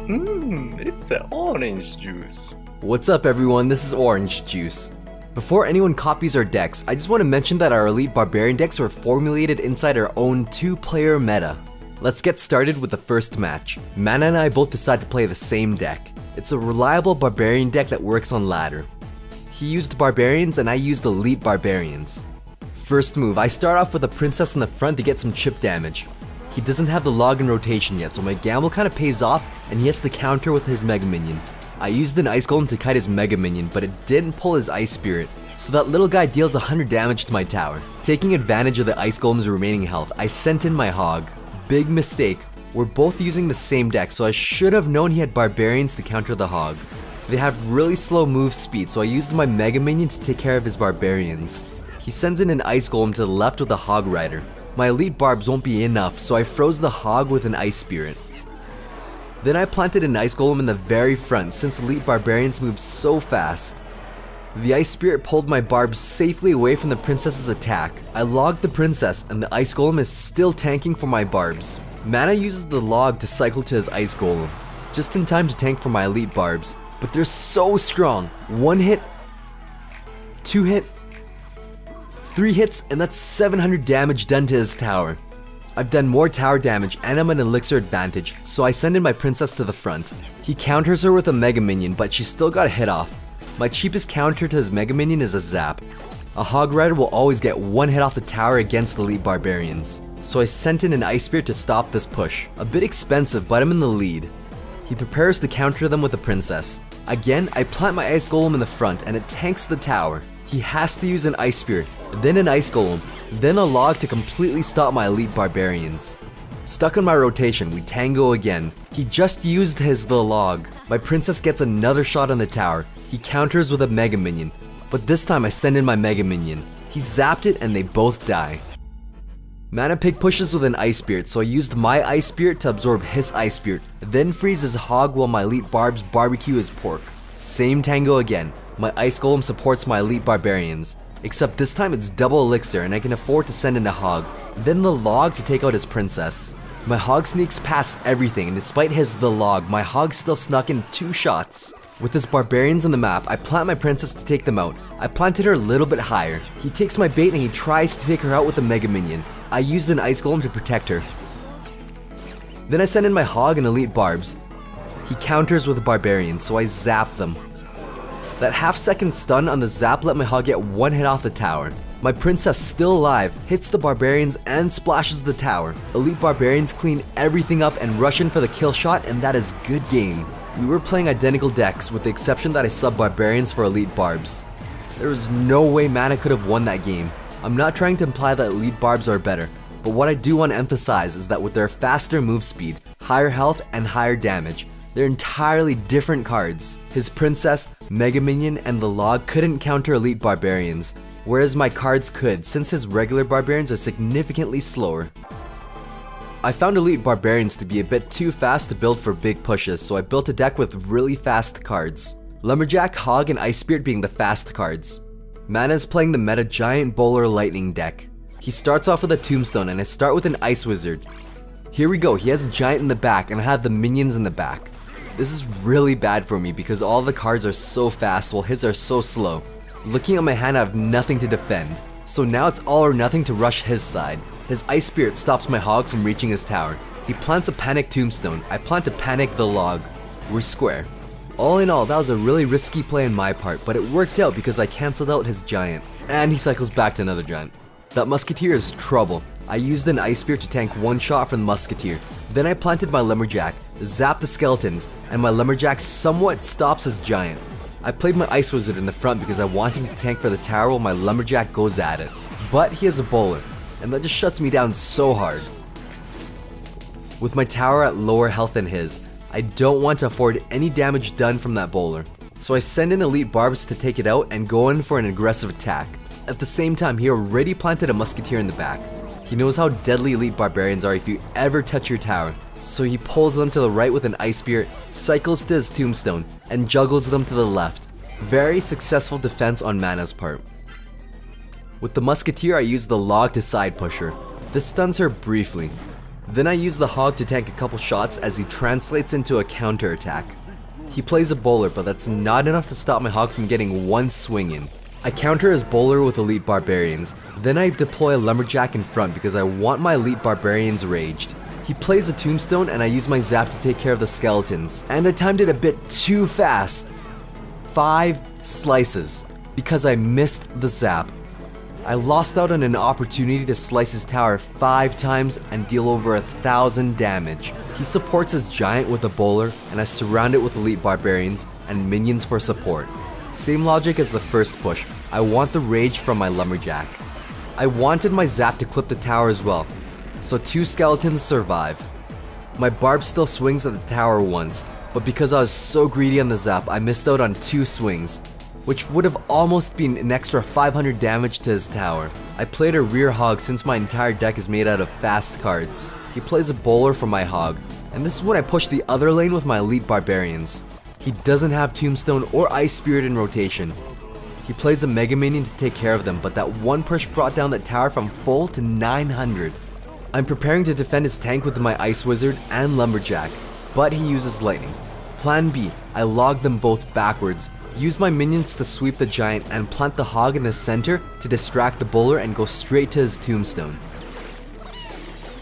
It's a orange juice. What's up everyone, this is Orange Juice. Before anyone copies our decks, I just want to mention that our elite barbarian decks were formulated inside our own 2-player meta. Let's get started with the first match. Mana and I both decide to play the same deck. It's a reliable barbarian deck that works on ladder. He used barbarians and I used elite barbarians. First move, I start off with a princess in the front to get some chip damage. He doesn't have the log in rotation yet, so my gamble kinda pays off and he has to counter with his Mega Minion. I used an Ice Golem to kite his Mega Minion, but it didn't pull his Ice Spirit, so that little guy deals 100 damage to my tower. Taking advantage of the Ice Golem's remaining health, I sent in my Hog. Big mistake, we're both using the same deck, so I should have known he had Barbarians to counter the Hog. They have really slow move speed, so I used my Mega Minion to take care of his Barbarians. He sends in an Ice Golem to the left with a Hog Rider. My elite barbs won't be enough, so I froze the Hog with an Ice Spirit. Then I planted an Ice Golem in the very front since elite barbarians move so fast. The Ice Spirit pulled my barbs safely away from the princess's attack. I logged the princess and the Ice Golem is still tanking for my barbs. Mana uses the log to cycle to his Ice Golem, just in time to tank for my elite barbs, but they're so strong. 1 hit, 2 hit, 3 hits, and that's 700 damage done to his tower. I've done more tower damage and I'm an elixir advantage, so I send in my princess to the front. He counters her with a Mega Minion, but she still got a hit off. My cheapest counter to his Mega Minion is a zap. A Hog Rider will always get 1 hit off the tower against elite barbarians, so I sent in an Ice Spirit to stop this push. A bit expensive, but I'm in the lead. He prepares to counter them with a princess. Again, I plant my Ice Golem in the front and it tanks the tower. He has to use an Ice Spirit, then an Ice Golem, then a log to completely stop my elite barbarians. Stuck on my rotation, we tango again. He just used the log. My princess gets another shot on the tower. He counters with a Mega Minion, but this time I send in my Mega Minion. He zapped it and they both die. Mana Pig pushes with an Ice Spirit, so I used my Ice Spirit to absorb his Ice Spirit, then freeze his Hog while my elite barbs barbecue his pork. Same tango again. My Ice Golem supports my elite barbarians, except this time it's double elixir and I can afford to send in a Hog, then the log to take out his princess. My Hog sneaks past everything and despite the log, my Hog still snuck in 2 shots. With his barbarians on the map, I plant my princess to take them out. I planted her a little bit higher. He takes my bait and he tries to take her out with a Mega Minion. I used an Ice Golem to protect her. Then I send in my Hog and elite barbs. He counters with barbarians, so I zap them. That half-second stun on the zap let my Hog get 1 hit off the tower. My princess, still alive, hits the barbarians and splashes the tower. Elite barbarians clean everything up and rush in for the kill shot, and that is good game. We were playing identical decks with the exception that I subbed barbarians for elite barbs. There was no way Mana could have won that game. I'm not trying to imply that elite barbs are better, but what I do want to emphasize is that with their faster move speed, higher health, and higher damage, they're entirely different cards. His princess, Mega Minion, and the log couldn't counter elite barbarians, whereas my cards could since his regular barbarians are significantly slower. I found elite barbarians to be a bit too fast to build for big pushes, so I built a deck with really fast cards. Lumberjack, Hog, and Ice Spirit being the fast cards. Mana is playing the meta Giant Bowler Lightning deck. He starts off with a Tombstone and I start with an Ice Wizard. Here we go, he has a Giant in the back and I have the minions in the back. This is really bad for me because all the cards are so fast while his are so slow. Looking at my hand, I have nothing to defend, so now it's all or nothing to rush his side. His Ice Spirit stops my Hog from reaching his tower. He plants a Panic Tombstone. I plant to panic the log. We're square. All in all, that was a really risky play on my part, but it worked out because I cancelled out his Giant. And he cycles back to another Giant. That Musketeer is trouble. I used an Ice Spirit to tank 1 shot from the Musketeer. Then I planted my Lumberjack, zapped the skeletons, and my Lumberjack somewhat stops his Giant. I played my Ice Wizard in the front because I want him to tank for the tower while my Lumberjack goes at it. But he has a bowler, and that just shuts me down so hard. With my tower at lower health than his, I don't want to afford any damage done from that bowler. So I send in elite barbs to take it out and go in for an aggressive attack. At the same time, he already planted a Musketeer in the back. He knows how deadly elite barbarians are if you ever touch your tower, so he pulls them to the right with an Ice Spirit, cycles to his Tombstone, and juggles them to the left. Very successful defense on Mana's part. With the Musketeer, I use the log to side push her. This stuns her briefly. Then I use the hog to tank a couple shots as he translates into a counterattack. He plays a bowler, but that's not enough to stop my hog from getting one swing in. I counter his bowler with elite barbarians. Then I deploy a lumberjack in front because I want my elite barbarians raged. He plays a tombstone and I use my zap to take care of the skeletons. And I timed it a bit too fast. 5 slices because I missed the zap. I lost out on an opportunity to slice his tower 5 times and deal over 1,000 damage. He supports his giant with a bowler and I surround it with elite barbarians and minions for support. Same logic as the first push. I want the rage from my lumberjack. I wanted my zap to clip the tower as well, so 2 skeletons survive. My barb still swings at the tower once, but because I was so greedy on the zap, I missed out on 2 swings, which would have almost been an extra 500 damage to his tower. I played a rear hog since my entire deck is made out of fast cards. He plays a bowler for my hog, and this is when I push the other lane with my elite barbarians. He doesn't have tombstone or ice spirit in rotation. He plays a mega minion to take care of them, but that one push brought down that tower from full to 900. I'm preparing to defend his tank with my ice wizard and lumberjack, but he uses lightning. Plan B, I log them both backwards, use my minions to sweep the giant and plant the hog in the center to distract the bowler and go straight to his tombstone.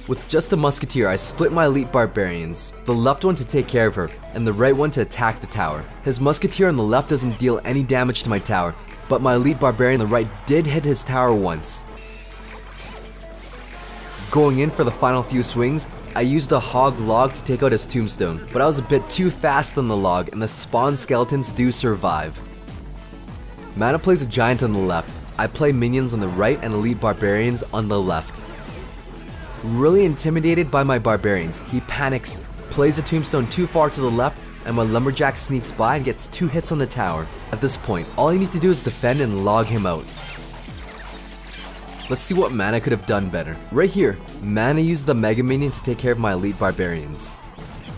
With just a musketeer, I split my elite barbarians, the left one to take care of her, and the right one to attack the tower. His musketeer on the left doesn't deal any damage to my tower, but my elite barbarian on the right did hit his tower once. Going in for the final few swings, I used a hog log to take out his tombstone, but I was a bit too fast on the log and the spawn skeletons do survive. Mana plays a giant on the left, I play minions on the right and elite barbarians on the left. Really intimidated by my barbarians, he panics, plays a tombstone too far to the left, and my lumberjack sneaks by and gets 2 hits on the tower. At this point, all I need to do is defend and log him out. Let's see what Mana could have done better. Right here, Mana used the Mega Minion to take care of my elite barbarians.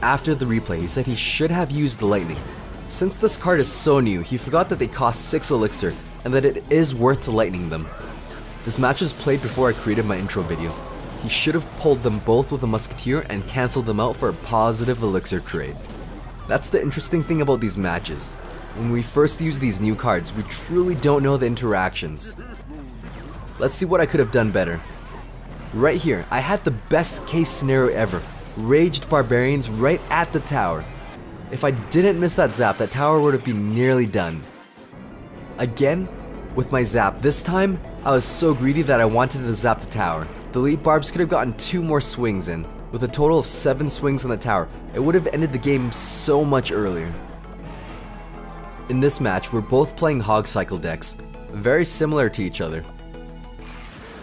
After the replay, he said he should have used the lightning. Since this card is so new, he forgot that they cost 6 elixir and that it is worth lightning them. This match was played before I created my intro video. He should have pulled them both with a musketeer and cancelled them out for a positive elixir trade. That's the interesting thing about these matches. When we first use these new cards, we truly don't know the interactions. Let's see what I could have done better. Right here, I had the best case scenario ever. Raged barbarians right at the tower. If I didn't miss that zap, that tower would have been nearly done. Again, with my zap, this time, I was so greedy that I wanted to zap the tower. The elite barbs could have gotten 2 more swings in. With a total of 7 swings on the tower, it would have ended the game so much earlier. In this match, we're both playing hog cycle decks, very similar to each other.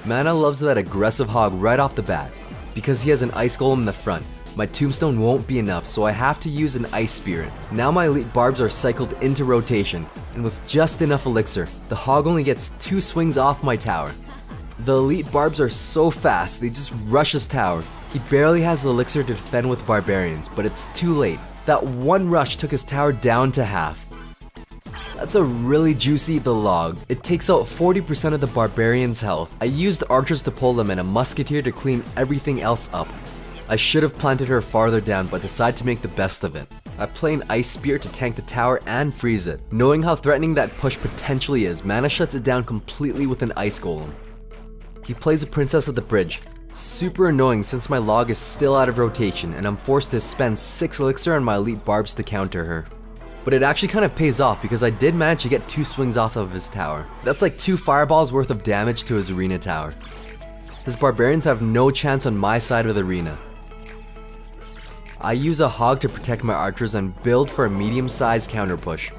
Mana loves that aggressive hog right off the bat. Because he has an ice golem in the front, my tombstone won't be enough, so I have to use an ice spirit. Now my elite barbs are cycled into rotation, and with just enough elixir, the hog only gets 2 swings off my tower. The elite barbs are so fast, they just rush his tower. He barely has the elixir to defend with barbarians, but it's too late. That one rush took his tower down to half. That's a really juicy the log. It takes out 40% of the barbarian's health. I used archers to pull them and a musketeer to clean everything else up. I should have planted her farther down, but decided to make the best of it. I play an ice spear to tank the tower and freeze it. Knowing how threatening that push potentially is, Mana shuts it down completely with an ice golem. He plays a princess at the bridge. Super annoying since my log is still out of rotation and I'm forced to spend 6 elixir on my elite barbs to counter her. But it actually kind of pays off because I did manage to get 2 swings off of his tower. That's like 2 fireballs worth of damage to his arena tower. His barbarians have no chance on my side of the arena. I use a hog to protect my archers and build for a medium-sized counter push.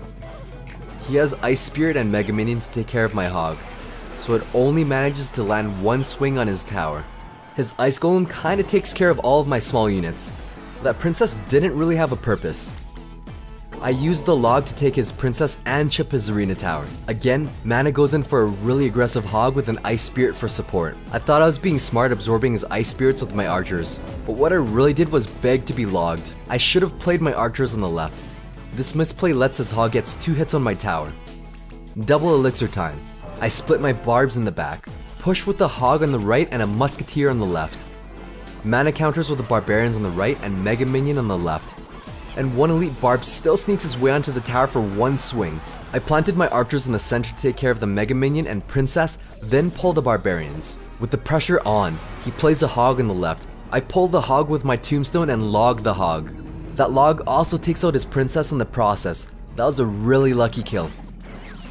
He has Ice Spirit and Mega Minion to take care of my hog, so it only manages to land 1 swing on his tower. His Ice Golem kinda takes care of all of my small units. That princess didn't really have a purpose. I used the log to take his princess and chip his arena tower. Again, Mana goes in for a really aggressive hog with an Ice Spirit for support. I thought I was being smart absorbing his Ice Spirits with my archers, but what I really did was beg to be logged. I should have played my archers on the left. This misplay lets his hog gets 2 hits on my tower. Double elixir time. I split my barbs in the back. Push with the hog on the right and a musketeer on the left. mana counters with the Barbarians on the right and Mega Minion on the left. And one elite Barb still sneaks his way onto the tower for one swing. I planted my archers in the center to take care of the Mega Minion and Princess, then pull the Barbarians. With the pressure on, he plays a Hog on the left. I pull the Hog with my Tombstone and log the Hog. That log also takes out his Princess in the process. That was a really lucky kill.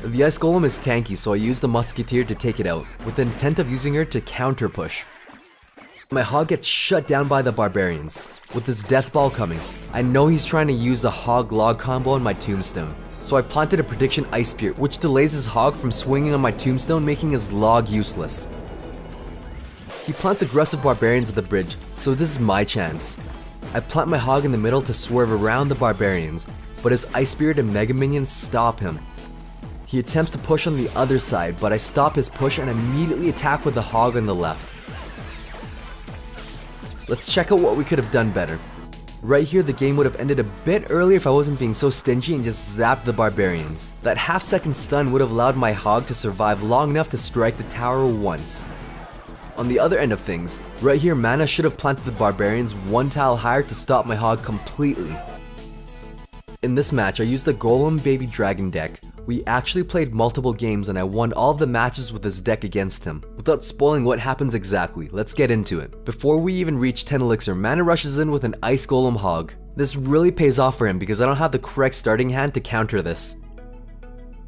The Ice Golem is tanky, so I use the Musketeer to take it out, with the intent of using her to counter push. My Hog gets shut down by the Barbarians. With his Death Ball coming, I know he's trying to use the Hog log combo on my Tombstone. So I planted a Prediction Ice Spear, which delays his Hog from swinging on my Tombstone, making his log useless. He plants aggressive Barbarians at the bridge, so this is my chance. I plant my Hog in the middle to swerve around the Barbarians, but his Ice Spirit and Mega Minions stop him. He attempts to push on the other side, but I stop his push and immediately attack with the Hog on the left. Let's check out what we could have done better. Right here, the game would have ended a bit earlier if I wasn't being so stingy and just zapped the Barbarians. That half-second stun would have allowed my Hog to survive long enough to strike the tower once. On the other end of things, right here, Mana should have planted the Barbarians one tile higher to stop my Hog completely. In this match, I used the Golem Baby Dragon deck. We actually played multiple games and I won all of the matches with this deck against him. Without spoiling what happens exactly, let's get into it. Before we even reach 10 elixir, Mana rushes in with an Ice Golem Hog. This really pays off for him because I don't have the correct starting hand to counter this.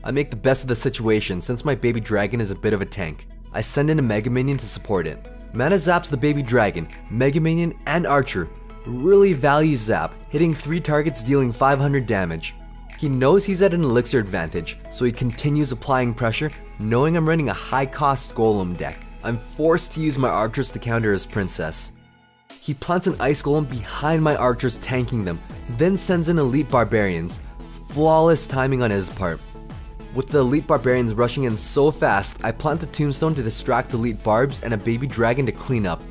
I make the best of the situation since my Baby Dragon is a bit of a tank. I send in a Mega Minion to support it. Mana zaps the Baby Dragon, Mega Minion, and Archer. Really value zap, hitting 3 targets dealing 500 damage. He knows he's at an elixir advantage, so he continues applying pressure, knowing I'm running a high-cost Golem deck. I'm forced to use my archers to counter his Princess. He plants an Ice Golem behind my archers, tanking them, then sends in elite Barbarians. Flawless timing on his part. With the elite Barbarians rushing in so fast, I plant the Tombstone to distract elite Barbs and a Baby Dragon to clean up.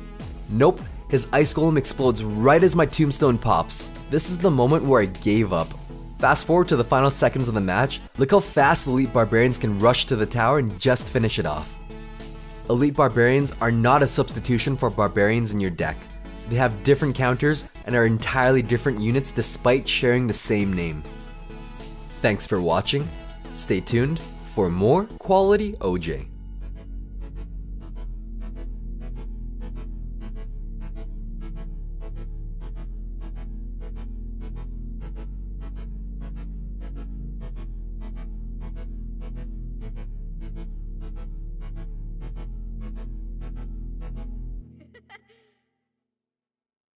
Nope, his Ice Golem explodes right as my Tombstone pops. This is the moment where I gave up. Fast forward to the final seconds of the match, look how fast elite Barbarians can rush to the tower and just finish it off. Elite Barbarians are not a substitution for Barbarians in your deck. They have different counters and are entirely different units despite sharing the same name. Thanks for watching. Stay tuned for more quality OJ.